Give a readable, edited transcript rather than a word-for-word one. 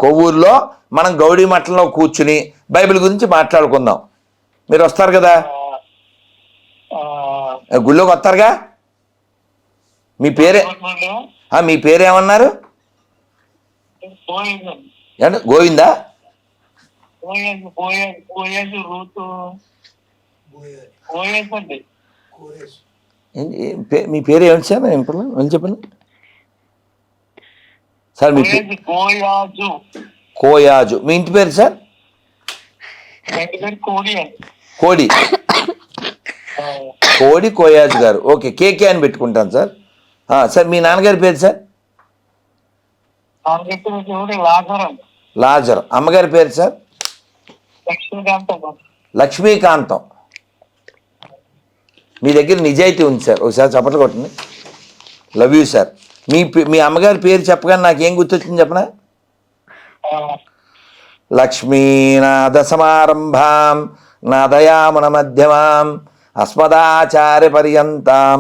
కొవ్వూరులో మనం గౌడీ మఠంలో కూర్చుని బైబిల్ గురించి మాట్లాడుకుందాం. మీరు వస్తారు కదా, గుళ్ళోకి వస్తారుగా. మీ పేరేమన్నారు? గోవిందా? మీ పేరు ఏమిటి సార్? ఇప్పుడు చెప్పండి సార్. మీ కోయాజు. మీ ఇంటి పేరు సార్? కోడి. కోడి కోయాజు గారు. ఓకే, కేకే అని పెట్టుకుంటాను సార్. సార్ మీ నాన్నగారి పేరు సార్? లాజర్. అమ్మగారి పేరు సార్? లక్ష్మీకాంతం. మీ దగ్గర నిజాయితీ ఉంది సార్. ఒకసారి చప్పట్లు కొట్టండి. Love you sir. మీ అమ్మగారి పేరు చెప్పగానే నాకేం గుర్తొచ్చింది చెప్పనా? లక్ష్మీనాథ సమారంభాం నాదయామన మధ్యమాం అస్మదాచార్య పర్యంతం